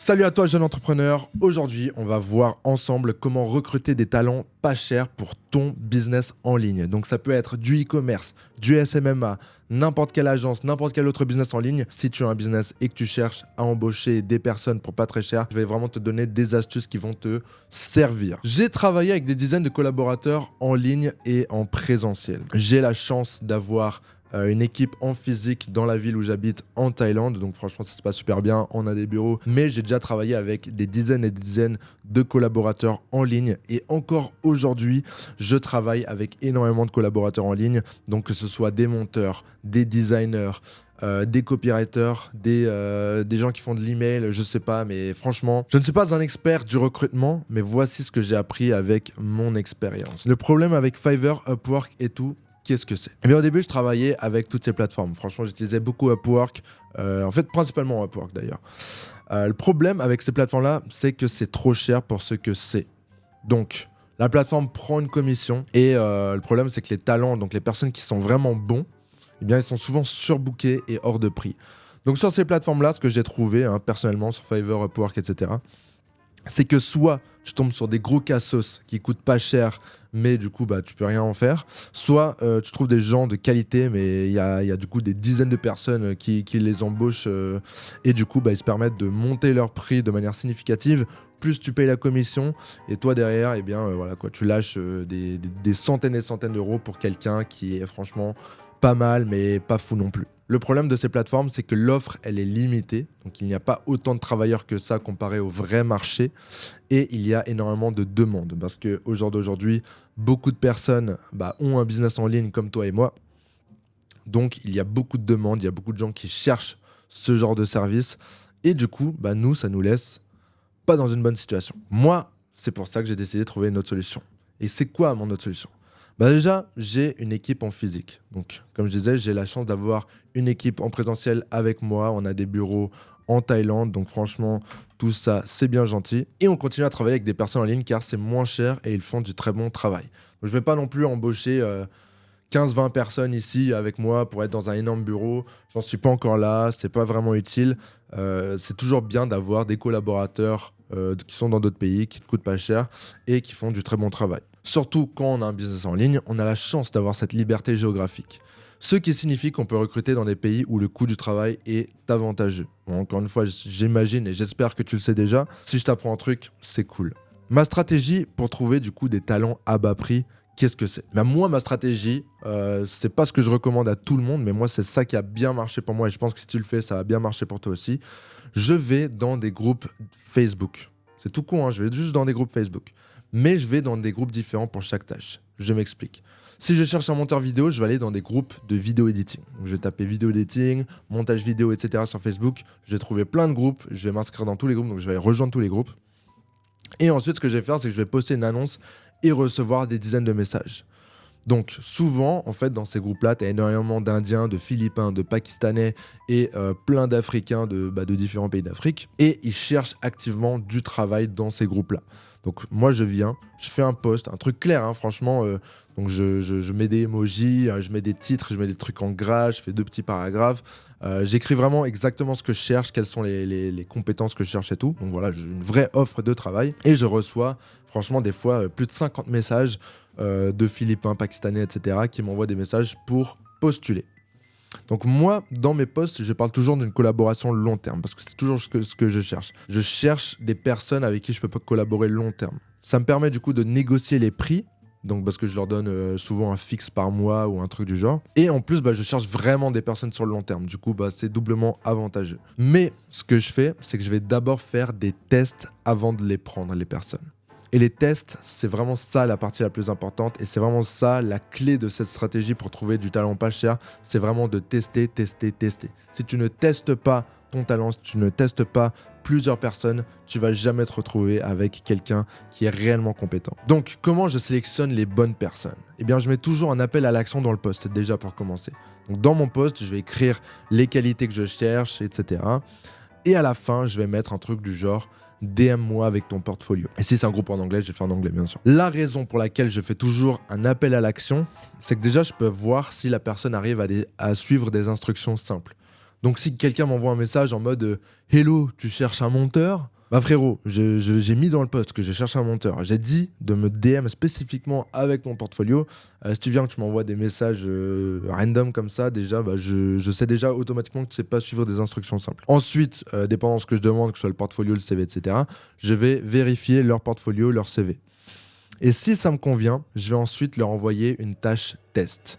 Salut à toi jeune entrepreneur, aujourd'hui on va voir ensemble comment recruter des talents pas chers pour ton business en ligne. Donc ça peut être du e-commerce, du SMMA, n'importe quelle agence, n'importe quel autre business en ligne. Si tu as un business et que tu cherches à embaucher des personnes pour pas très cher, je vais vraiment te donner des astuces qui vont te servir. J'ai travaillé avec des dizaines de collaborateurs en ligne et en présentiel. J'ai la chance d'avoir une équipe en physique dans la ville où j'habite en Thaïlande, donc franchement ça se passe super bien, on a des bureaux, mais j'ai déjà travaillé avec des dizaines et des dizaines de collaborateurs en ligne et encore aujourd'hui je travaille avec énormément de collaborateurs en ligne, donc que ce soit des monteurs, des designers, des copywriters, des gens qui font de l'email, je sais pas, mais franchement, je ne suis pas un expert du recrutement, mais voici ce que j'ai appris avec mon expérience. Le problème avec Fiverr, Upwork et tout, qu'est-ce que c'est? Eh bien, au début, je travaillais avec toutes ces plateformes. Franchement, j'utilisais beaucoup Upwork, en fait, principalement Upwork d'ailleurs. Le problème avec ces plateformes-là, c'est que c'est trop cher pour ce que c'est. Donc, la plateforme prend une commission et le problème, c'est que les talents, donc les personnes qui sont vraiment bons, eh bien, ils sont souvent surbookés et hors de prix. Donc, sur ces plateformes-là, ce que j'ai trouvé, personnellement, sur Fiverr, Upwork, etc., c'est que soit tu tombes sur des gros cassos qui coûtent pas cher, mais du coup, tu peux rien en faire. Soit tu trouves des gens de qualité, mais il y a du coup des dizaines de personnes qui les embauchent et du coup, ils se permettent de monter leur prix de manière significative. Plus tu payes la commission et toi derrière, eh bien, voilà, quoi, tu lâches des centaines et centaines d'euros pour quelqu'un qui est franchement pas mal, mais pas fou non plus. Le problème de ces plateformes, c'est que l'offre, elle est limitée. Donc, il n'y a pas autant de travailleurs que ça comparé au vrai marché. Et il y a énormément de demandes. Parce qu'au jour d'aujourd'hui, beaucoup de personnes ont un business en ligne comme toi et moi. Donc, il y a beaucoup de demandes. Il y a beaucoup de gens qui cherchent ce genre de service. Et du coup, nous, ça nous laisse pas dans une bonne situation. Moi, c'est pour ça que j'ai décidé de trouver une autre solution. Et c'est quoi mon autre solution ? Déjà, j'ai une équipe en physique. Donc, comme je disais, j'ai la chance d'avoir une équipe en présentiel avec moi. On a des bureaux en Thaïlande. Donc, franchement, tout ça, c'est bien gentil. Et on continue à travailler avec des personnes en ligne car c'est moins cher et ils font du très bon travail. Donc, je ne vais pas non plus embaucher 15-20 personnes ici avec moi pour être dans un énorme bureau. J'en suis pas encore là. C'est pas vraiment utile. C'est toujours bien d'avoir des collaborateurs qui sont dans d'autres pays, qui ne coûtent pas cher et qui font du très bon travail. Surtout quand on a un business en ligne, on a la chance d'avoir cette liberté géographique. Ce qui signifie qu'on peut recruter dans des pays où le coût du travail est avantageux. Bon, encore une fois, j'imagine et j'espère que tu le sais déjà. Si je t'apprends un truc, c'est cool. Ma stratégie pour trouver du coup des talents à bas prix, qu'est-ce que c'est ? Moi, ma stratégie, c'est pas ce que je recommande à tout le monde, mais moi, c'est ça qui a bien marché pour moi et je pense que si tu le fais, ça va bien marcher pour toi aussi. Je vais dans des groupes Facebook. C'est tout con, je vais juste dans des groupes Facebook. Mais je vais dans des groupes différents pour chaque tâche. Je m'explique. Si je cherche un monteur vidéo, je vais aller dans des groupes de vidéo editing. Donc, je vais taper vidéo editing, montage vidéo, etc. sur Facebook. Je vais trouver plein de groupes. Je vais m'inscrire dans tous les groupes. Donc, je vais rejoindre tous les groupes. Et ensuite, ce que je vais faire, c'est que je vais poster une annonce et recevoir des dizaines de messages. Donc, souvent, en fait, dans ces groupes-là, tu as énormément d'Indiens, de Philippins, de Pakistanais et plein d'Africains de différents pays d'Afrique. Et ils cherchent activement du travail dans ces groupes-là. Donc, moi, je viens, je fais un post, un truc clair, franchement. Donc, je mets des emojis, je mets des titres, je mets des trucs en gras, je fais 2 petits paragraphes. J'écris vraiment exactement ce que je cherche, quelles sont les compétences que je cherche et tout. Donc, voilà, j'ai une vraie offre de travail. Et je reçois, franchement, des fois, plus de 50 messages de Philippins, Pakistanais, etc., qui m'envoient des messages pour postuler. Donc moi, dans mes posts, je parle toujours d'une collaboration long terme, parce que c'est toujours ce que je cherche. Je cherche des personnes avec qui je peux collaborer long terme. Ça me permet du coup de négocier les prix, donc parce que je leur donne souvent un fixe par mois ou un truc du genre. Et en plus, je cherche vraiment des personnes sur le long terme. Du coup, c'est doublement avantageux. Mais ce que je fais, c'est que je vais d'abord faire des tests avant de les prendre, les personnes. Et les tests, c'est vraiment ça la partie la plus importante et c'est vraiment ça la clé de cette stratégie pour trouver du talent pas cher, c'est vraiment de tester. Si tu ne testes pas ton talent, si tu ne testes pas plusieurs personnes, tu vas jamais te retrouver avec quelqu'un qui est réellement compétent. Donc, comment je sélectionne les bonnes personnes ? Eh bien, je mets toujours un appel à l'action dans le post, déjà pour commencer. Donc, dans mon post, je vais écrire les qualités que je cherche, etc. Et à la fin, je vais mettre un truc du genre DM-moi avec ton portfolio. Et si c'est un groupe en anglais, je vais faire en anglais, bien sûr. La raison pour laquelle je fais toujours un appel à l'action, c'est que déjà, je peux voir si la personne arrive à suivre des instructions simples. Donc, si quelqu'un m'envoie un message en mode « Hello, tu cherches un monteur ?» Bah frérot, j'ai mis dans le post que j'ai cherché un monteur. J'ai dit de me DM spécifiquement avec ton portfolio. Si tu viens que tu m'envoies des messages random comme ça, déjà, bah, je sais déjà automatiquement que tu sais pas suivre des instructions simples. Ensuite, dépendant de ce que je demande, que ce soit le portfolio, le CV, etc., je vais vérifier leur portfolio, leur CV. Et si ça me convient, je vais ensuite leur envoyer une tâche test.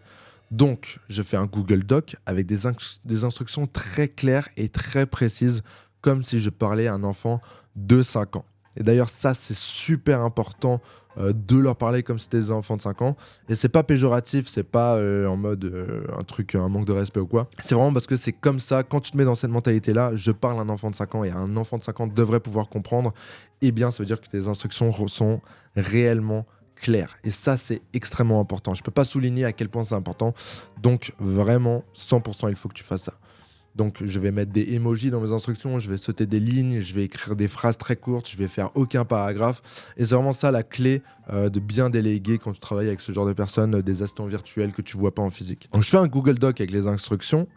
Donc, je fais un Google Doc avec des instructions très claires et très précises, comme si je parlais à un enfant de 5 ans. Et d'ailleurs, ça, c'est super important de leur parler comme si c'était des enfants de 5 ans. Et c'est pas péjoratif, c'est pas en mode un manque de respect ou quoi. C'est vraiment parce que c'est comme ça, quand tu te mets dans cette mentalité-là, je parle à un enfant de 5 ans et un enfant de 5 ans devrait pouvoir comprendre, eh bien, ça veut dire que tes instructions sont réellement clair. Et ça, c'est extrêmement important. Je peux pas souligner à quel point c'est important. Donc, vraiment, 100%, il faut que tu fasses ça. Donc, je vais mettre des emojis dans mes instructions, je vais sauter des lignes, je vais écrire des phrases très courtes, je vais faire aucun paragraphe. Et c'est vraiment ça la clé de bien déléguer quand tu travailles avec ce genre de personnes, des assistants virtuels que tu vois pas en physique. Donc, je fais un Google Doc avec les instructions.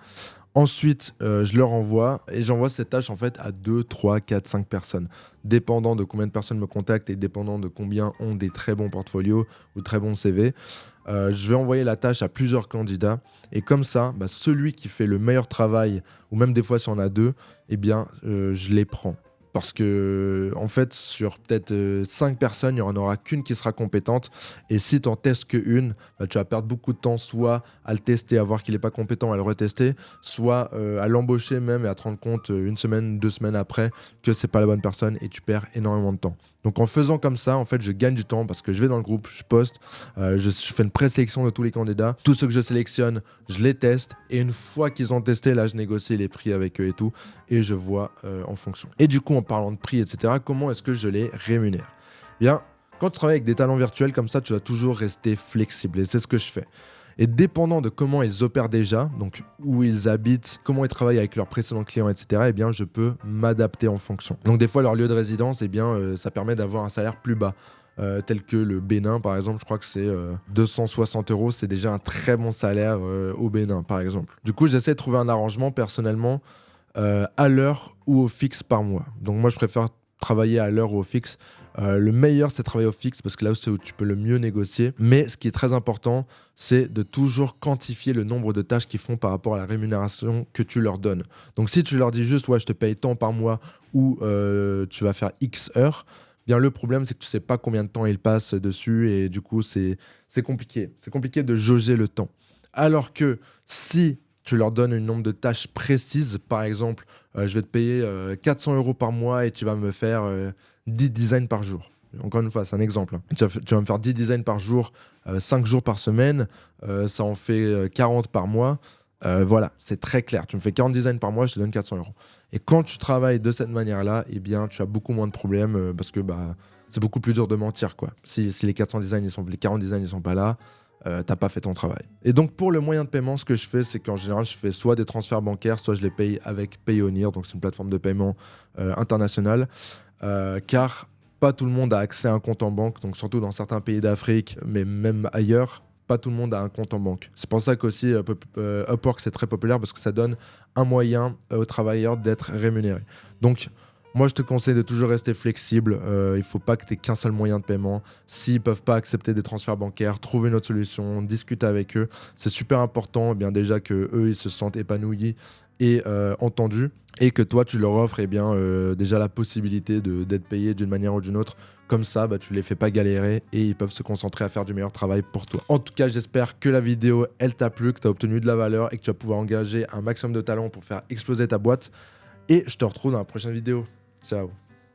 Ensuite, je leur envoie et j'envoie cette tâche en fait à 2, 3, 4, 5 personnes. Dépendant de combien de personnes me contactent et dépendant de combien ont des très bons portfolios ou très bons CV, je vais envoyer la tâche à plusieurs candidats. Et comme ça, bah, celui qui fait le meilleur travail, ou même des fois si on a deux, eh bien, je les prends. Parce que, en fait, sur peut-être 5 personnes, il n'y en aura qu'une qui sera compétente. Et si tu n'en testes qu'une, bah, tu vas perdre beaucoup de temps, soit à le tester, à voir qu'il n'est pas compétent, à le retester, soit à l'embaucher même et à te rendre compte une semaine, 2 semaines après que c'est pas la bonne personne et tu perds énormément de temps. Donc en faisant comme ça, en fait, je gagne du temps parce que je vais dans le groupe, je poste, je fais une présélection de tous les candidats. Tous ceux que je sélectionne, je les teste. Et une fois qu'ils ont testé, là, je négocie les prix avec eux et tout. Et je vois en fonction. Et du coup, en parlant de prix, etc., comment est-ce que je les rémunère ? Bien, quand tu travailles avec des talents virtuels comme ça, tu vas toujours rester flexible. Et c'est ce que je fais. Et dépendant de comment ils opèrent déjà, donc où ils habitent, comment ils travaillent avec leurs précédents clients, etc., eh bien, je peux m'adapter en fonction. Donc des fois, leur lieu de résidence, eh bien, ça permet d'avoir un salaire plus bas. Tel que le Bénin, par exemple, je crois que c'est 260 €, c'est déjà un très bon salaire au Bénin, par exemple. Du coup, j'essaie de trouver un arrangement personnellement à l'heure ou au fixe par mois. Donc moi, je préfère travailler à l'heure ou au fixe. Le meilleur, c'est travailler au fixe parce que là, c'est où tu peux le mieux négocier. Mais ce qui est très important, c'est de toujours quantifier le nombre de tâches qu'ils font par rapport à la rémunération que tu leur donnes. Donc si tu leur dis juste, ouais, je te paye tant par mois ou tu vas faire X heures, bien le problème, c'est que tu sais pas combien de temps ils passent dessus et du coup, c'est compliqué. C'est compliqué de jauger le temps. Alors que si tu leur donnes un nombre de tâches précises, par exemple, je vais te payer 400 € par mois et tu vas me faire 10 designs par jour. Encore une fois, c'est un exemple. Hein. Tu vas me faire 10 designs par jour, 5 jours par semaine, ça en fait 40 par mois. Voilà, c'est très clair. Tu me fais 40 designs par mois, je te donne 400 €. Et quand tu travailles de cette manière-là, eh bien, tu as beaucoup moins de problèmes parce que bah, c'est beaucoup plus dur de mentir, quoi. Si les 40 designs, ils sont pas là, t'as pas fait ton travail. Et donc pour le moyen de paiement, ce que je fais, c'est qu'en général, je fais soit des transferts bancaires, soit je les paye avec Payoneer, donc c'est une plateforme de paiement internationale, car pas tout le monde a accès à un compte en banque, donc surtout dans certains pays d'Afrique, mais même ailleurs, pas tout le monde a un compte en banque. C'est pour ça qu'aussi Upwork, c'est très populaire parce que ça donne un moyen aux travailleurs d'être rémunérés. Donc, moi, je te conseille de toujours rester flexible. Il ne faut pas que tu aies qu'un seul moyen de paiement. S'ils ne peuvent pas accepter des transferts bancaires, trouve une autre solution, discute avec eux. C'est super important, eh bien déjà qu'eux, ils se sentent épanouis et entendus. Et que toi, tu leur offres eh bien, déjà la possibilité d'être payé d'une manière ou d'une autre. Comme ça, bah, tu les fais pas galérer et ils peuvent se concentrer à faire du meilleur travail pour toi. En tout cas, j'espère que la vidéo, elle t'a plu, que tu as obtenu de la valeur et que tu vas pouvoir engager un maximum de talent pour faire exploser ta boîte. Et je te retrouve dans la prochaine vidéo. Ciao.